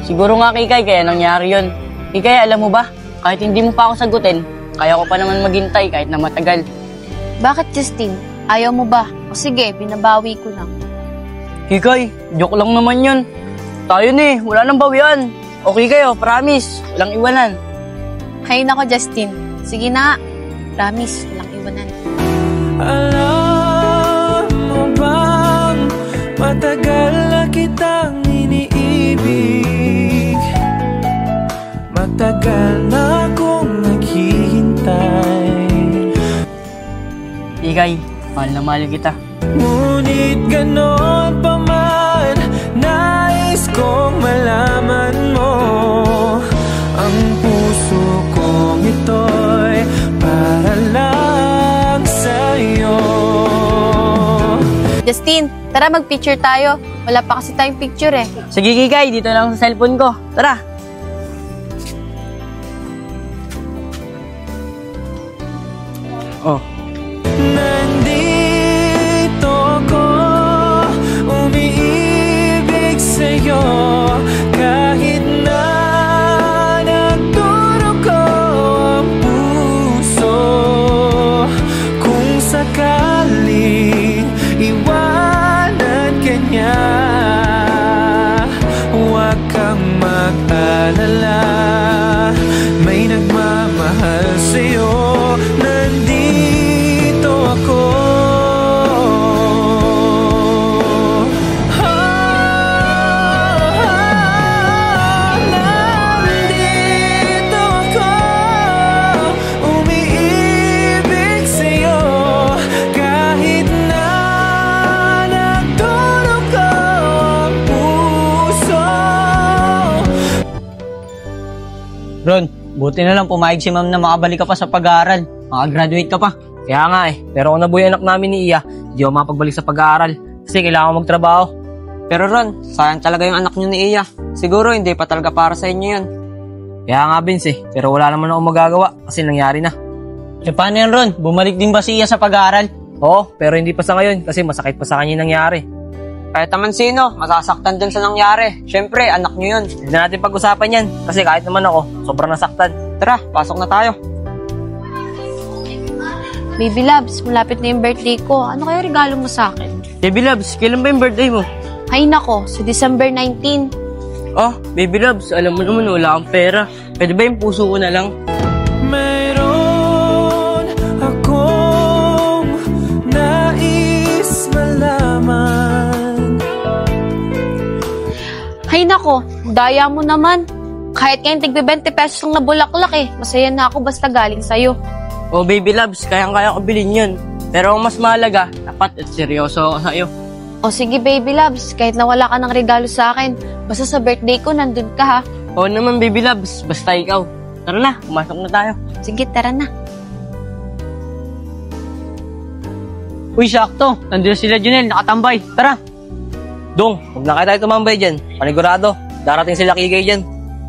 Siguro nga Kikay, kaya nangyari yun. Kikay, alam mo ba? Kahit hindi mo pa ako sagutin, kaya ko pa naman maghintay kahit na matagal. Bakit, Justin? Ayaw mo ba? O sige, binabawi ko lang. Kikay, joke lang naman yun. Tayo na wala nang bawian. Okay kayo, promise. Walang iwanan. Hay nako, Justin. Sige na. Promise, walang iwanan. Alam mo bang matagal na kitang iniibig? Matagal na akong naghihintay. Kikay, mahal na mahal kita. Ngunit ganon pa man, nais kong malaman mo, ang puso kong ito'y para lang sa'yo. Justin, tara mag-picture tayo. Wala pa kasi tayong picture eh. Sige Kikay, dito lang sa cellphone ko. Tara. Oh. Nandito ako, umiibig sa'yo, kahit na nagdurugo ang puso. Kung sakaling iwanan ka niya, huwag kang mag-alala, may nagmamahal sa'yo. Nandito ako. Nandito ako, umiibig sa'yo, kahit na nagdurugo ang puso. Ron, buti na lang pumayag si ma'am na makabalik ka pa sa pag-aaral. Makagraduate ka pa. Kaya nga pero kung nabuhay anak namin ni Iya, hindi ako makapagbalik sa pag-aaral. Kasi kailangan ko magtrabaho. Pero Ron, sayang talaga yung anak niyo ni Iya. Siguro hindi pa talaga para sa inyo yun. Kaya nga Vince pero wala naman ako magagawa kasi nangyari na. Paano yan Ron? Bumalik din ba si Iya sa pag-aaral? Oo, pero hindi pa sa ngayon kasi masakit pa sa kanya yung nangyari. Kahit naman sino, masasaktan dun sa nangyari. Siyempre, anak niyo yun. Hindi na natin pag-usapan yan kasi kahit naman ako, sobrang nasaktan. Tara, pasok na tayo. Baby Loves, malapit na yung birthday ko. Ano kaya regalo mo sa akin? Baby Loves, kailan ba yung birthday mo? Hay nako, sa December 19. Oh, Baby Loves, alam mo naman wala akong pera. Pwede ba yung puso ko na lang? Mayroon akong nais malaman. Hay nako, daya mo naman. Kahit kayong tig-20 pesos lang na bulaklak eh. Masaya na ako basta galing sa'yo. Oh, Baby Loves, kayang-kaya ko bilhin yun. Pero ang mas mahalaga, dapat at seryoso ako sa'yo. O sige Baby Loves, kahit na wala ka ng regalo sa akin, basta sa birthday ko nandun ka ha. Oo naman, Baby Loves, basta ikaw. Tara na, pumasok na tayo. Sige, tara na. Uy, sakto. Nandun sila Junel, nakatambay. Tara. Dong, huwag na kayo tayo tumambay dyan. Panigurado, darating sila Kikay dyan.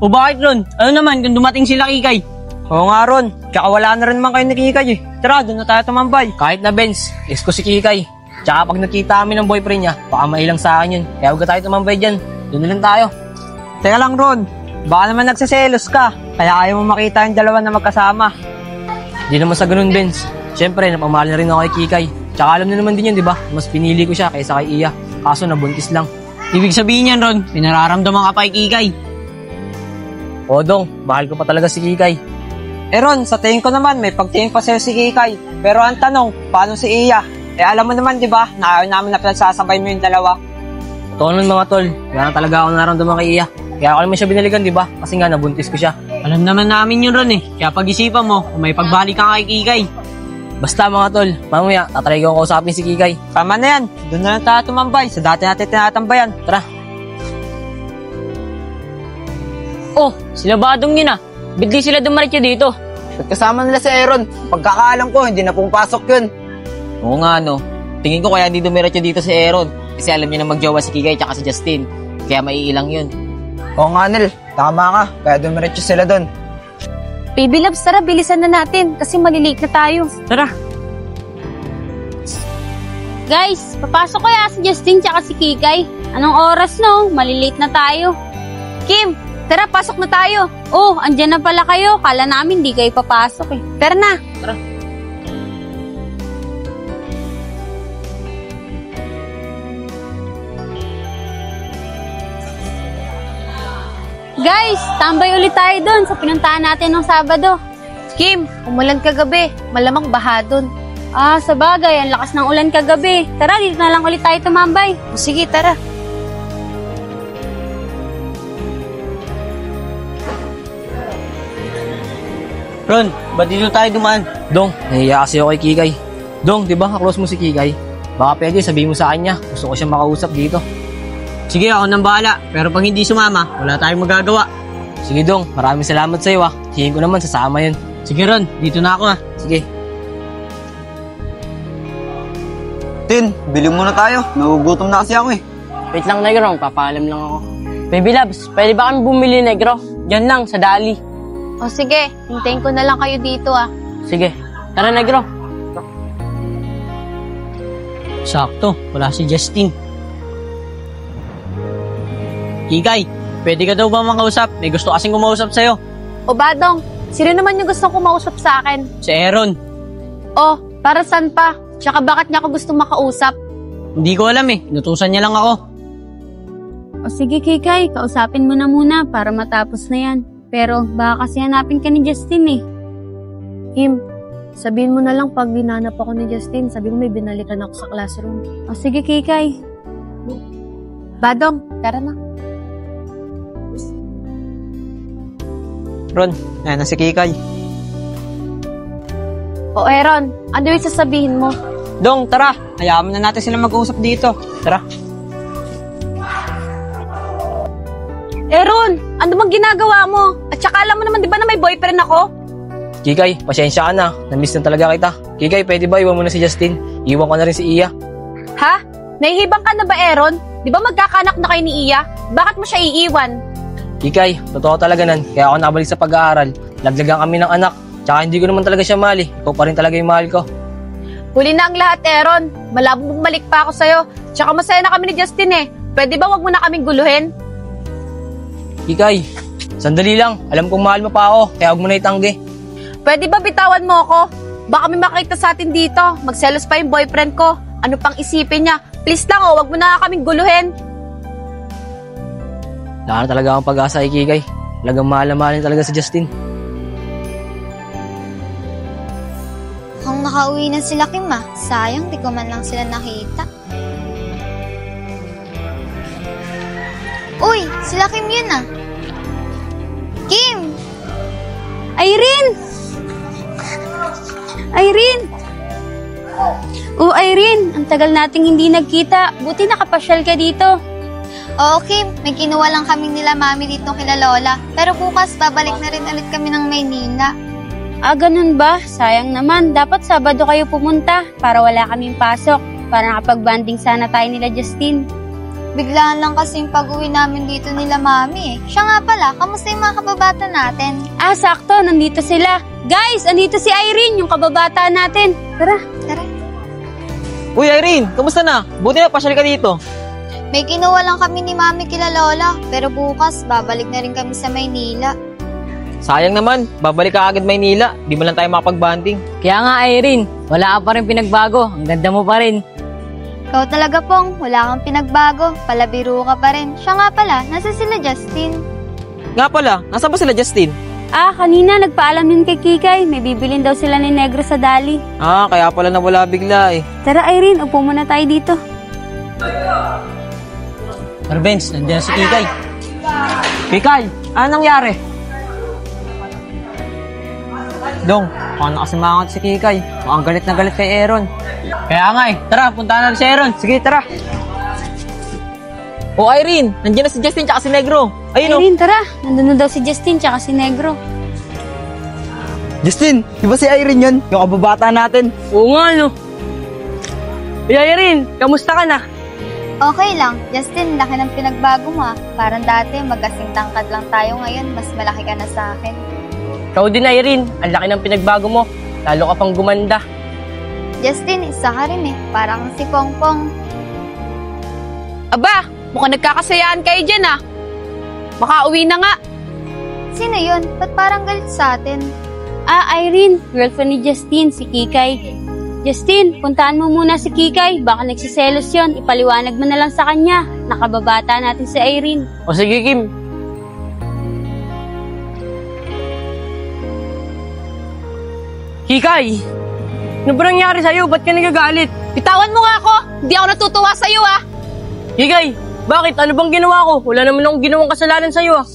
O bakit Ron? Ano naman kung dumating sila Kikay? Oo nga Ron, tsaka wala na rin man kayo ni Kikay eh. Tara, doon na tayo tumambay. Kahit na Benz, ex ko si Kikay. Tsaka pag nakita kami ng boyfriend niya, baka mailang sa akin yun. Kaya huwag tayo tumambay dyan. Doon na lang tayo. Teka lang Ron, baka naman nagsaselos ka. Kaya ayaw mo makita yung dalawa na magkasama. Hindi naman sa ganun, Benz. Siyempre, napamahal na rin ako kay Kikay. Tsaka alam na naman din yun, di ba? Mas pinili ko siya kaysa kay Iya. Kaso nabuntis lang. Ibig sabihin yan, Ron, pinararamdaman ka pa kay Kikay. O Dong, mahal ko pa talaga si Kikay. Ron, sa tingin ko naman may pagtingin pa sa'yo si Kikay. Pero ang tanong, paano si Iya? Alam mo naman, di ba, na ayaw namin na pinagsasabay mo yung dalawa. Totoo nun mga tol, wala na talaga ako naramdaman kay Iya. Kaya ako naman siya binaligan, di ba? Kasi nga nabuntis ko siya. Alam naman namin yun Ron eh. Kaya pag-isipan mo, kung may pagbalik ka kay Kikay. Basta mga tol, mamaya, tatry ko kausapin si Kikay. Tama na yan, doon na lang tayo tumambay. Sa dati natin tinatambayan. Tara. Oh, sila Badong yun ah. Ba't di sila dumaritya dito? Kasama nila si Aaron. Pagkakaalam ko, hindi na pumapasok yun. Oo nga no. Tingin ko kaya hindi dumiretso dito si Aaron. Kasi alam niya na magjowa si Kikay tsaka si Justin. Kaya maiilang yun. Oo nga Nel, tama ka. Kaya dumiretso sila doon. Baby Loves, tara, bilisan na natin kasi malilate na tayo. Tara. Guys, papasok kaya si Justin tsaka si Kikay. Anong oras no? Malilate na tayo. Kim, tara, pasok na tayo. Oh, andyan na pala kayo. Kala namin di kayo papasok eh. Tara na. Tara. Guys, tambay ulit tayo doon sa pinuntahan natin ng Sabado. Kim, umulan kagabi. Malamang baha doon. Ah, sabagay, ang lakas ng ulan kagabi. Tara, dito na lang ulit tayo tumambay. O sige, tara. Ron, ba't dito tayo dumaan? Dong, nahiya kasi ako kay Kikay. Dong, di ba kaklose mo si Kikay? Baka pwede sabihin mo sa kanya. Gusto ko siyang makausap dito. Sige, ako nang bahala. Pero pag hindi sumama, wala tayong magagawa. Sige, Dong. Maraming salamat sa'yo, ah. Tingin ko naman sasama yun. Sige, Ron. Dito na ako, ah. Sige. Tin, bili muna tayo. Nagugutom na kasi ako eh. Wait lang, Negro. Papaalam lang ako. Baby Labs, pwede ba kami bumili, Negro? Diyan lang, sa Dali. O sige, hintayin ko na lang kayo dito ah. Sige. Tara, Negro. Sakto. Wala si Justin. Kikay, pwede ka daw ba makausap? May gusto kasing kumausap sa'yo. O Badong, sino naman yung gustong kumausap sa akin? Si Aaron. O, para saan pa? Tsaka bakit niya ako gusto makausap? Hindi ko alam eh. Inutusan niya lang ako. O sige Kikay, kausapin mo na muna para matapos na yan. Pero baka kasi hanapin ka ni Justin eh. Kim, sabihin mo na lang pag dinanap ako ni Justin, sabi mo may binalikan ako sa classroom. O sige Kikay. Badong, tara na. Ron, ayan na si Kikay. O Aaron, ano yung sasabihin mo? Dong, tara. Hayaan mo na natin sila mag-uusap dito. Tara. Aaron, ano bang ginagawa mo? At saka alam mo naman di ba na may boyfriend ako? Kikay, pasensya ka na. Namiss na talaga kita. Kikay, pwede ba iwan mo na si Justin? Iwan ko na rin si Iya. Ha? Nahihibang ka na ba Aaron? Di ba magkakanak na kayo ni Iya? Bakit mo siya iiwan? Kikay, totoo talaga nan. Kaya ako nabalik sa pag-aaral. Laglagan kami ng anak. Tsaka hindi ko naman talaga siya mahal eh. Ikaw pa rin talaga yung mahal ko. Huli na ang lahat, Aaron. Malabong bumalik pa ako sa'yo. Tsaka masaya na kami ni Justin eh. Pwede ba wag mo na kaming guluhin? Kikay, sandali lang. Alam kong mahal mo pa ako. Kaya huwag mo na itanggi. Pwede ba bitawan mo ako? Baka may makita sa atin dito. Magselos pa yung boyfriend ko. Ano pang isipin niya? Please lang wag mo na kaming guluhin. Wala na talaga akong pag-asa kay Kikay. Talagang mahal na mahal talaga si Justin. Kung nakauwi na sila Kim ah, sayang di ko man lang sila nakita. Uy, sila Kim yun ah. Kim! Irene! Irene! Oh, Irene, ang tagal nating hindi nagkita. Buti nakapasyal ka dito. Oo Kim, may kinuha lang kaming nila mami dito kila Lola. Pero bukas babalik na rin ulit kami ng Maynila. Ah, ganun ba? Sayang naman. Dapat Sabado kayo pumunta para wala kaming pasok. Para nakapag-banding sana tayo nila Justin. Biglaan lang kasi yung pag-uwi namin dito nila mami eh. Siya nga pala, kamusta yung mga kababata natin? Ah, sakto. Nandito sila. Guys, andito si Irene, yung kababata natin. Tara. Tara. Uy, Irene, kamusta na? Buti na pasyal ka dito. May kinuha lang kami ni mami kila Lola. Pero bukas, babalik na rin kami sa Maynila. Sayang naman, babalik ka agad Maynila. Di mo lang tayo makapag-banding. Kaya nga, Irene, wala ka pa rin pinagbago. Ang ganda mo pa rin. Ikaw talaga Pong, wala kang pinagbago. Palabiro ka pa rin. Siya nga pala, nasa sila Justin. Nga pala, nasa ba sila Justin? Ah, kanina nagpaalam yun kay Kikay. May bibilin daw sila ni Negro sa Dali. Ah, kaya pala nawala bigla eh. Tara Irene, upo muna tayo dito. Benz, nandiyan si Kikay. Kikay, ano nangyari? Dong, mukhang nakasimangot si Kikay. Mukhang galit na galit kay Aaron. Kaya nga eh. Tara, punta na si Aaron. Sige, tara. O Irene, nandiyan na si Justin tsaka si Negro. Ayun o. Irene, tara. Nandun na daw si Justin tsaka si Negro. Justin, di ba si Irene yun? Yung kababata natin. Oo nga, no. Hey, Irene, kamusta ka na? Okay lang. Justin, laki ng pinagbago mo ah. Parang dati, magkasing tangkad lang tayo ngayon. Mas malaki ka na sa akin. Ikaw din, Irene. Ang laki ng pinagbago mo. Lalo ka pang gumanda. Justin, isa ka rin eh. Parang si Pongpong. Aba, mukhang nagkakasayaan kayo dyan ah. Makauwi na nga. Sino yun? Ba't parang galit sa atin? Irene, girlfriend ni Justin, si Kikay. Justin, puntahan mo muna si Kikay. Baka nagsiselos yon. Ipaliwanag mo na lang sa kanya. Nakababata natin si Irene. O sige, Kim. Kikay! Ano ba nangyari sa'yo? Ba't ka nagagalit? Bitawan mo nga ako! Hindi ako natutuwa sa'yo ah! Kikay! Bakit? Ano bang ginawa ko? Wala naman akong ginawang kasalanan sa'yo ah.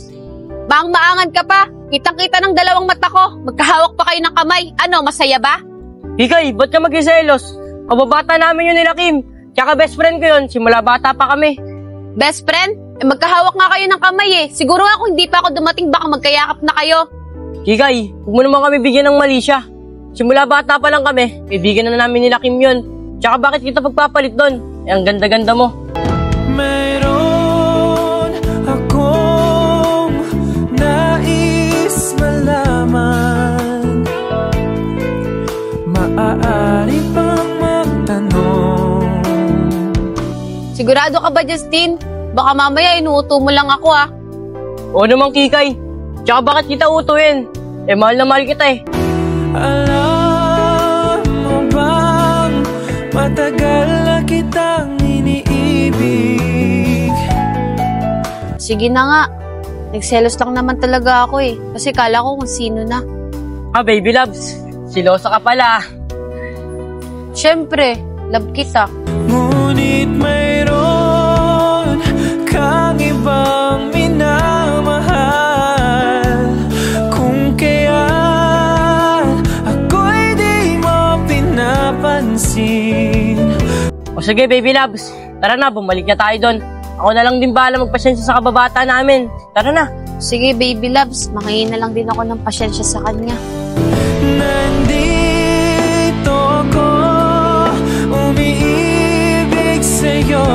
Bang maangan ka pa! Kitang-kita ng dalawang mata ko. Magkahawak pa kayo ng kamay. Ano, masaya ba? Kikay, ba't ka magsiselos? Kababata namin yun nila Kim. Tsaka best friend ko yun. Simula bata pa kami. Best friend? Magkahawak nga kayo ng kamay eh. Siguro nga kung hindi pa ako dumating, baka magkayakap na kayo. Kikay, huwag mo naman kami bigyan ng mali siya. Simula bata pa lang kami, bibigyan na namin nila Kim yun. Tsaka bakit kita pagpapalit doon? Ang ganda-ganda mo. Mayroon akong nais malaman. Maaari pang magtanong. Sigurado ka ba, Justin? Baka mamaya inuuto mo lang ako ah. Oo naman Kikay. Tsaka bakit kita utuin? Mahal na mahal kita eh. Alam mo bang matagal na kitang iniibig? Sige na nga. Nagselos lang naman talaga ako eh. Kasi kala ko kung sino na. Baby loves. Silosa ka pala. Siyempre, love kita. Ngunit mayroon kang ibang minamahal. Kung kaya't ako'y di mo pinapansin. O sige baby loves. Tara na, bumalik na tayo doon. Ako na lang din bahala magpasyensya sa kababata namin. Tara na. Sige, baby loves. Makain na lang din ako ng pasyensya sa kanya. Nandito ko, umiibig sa'yo.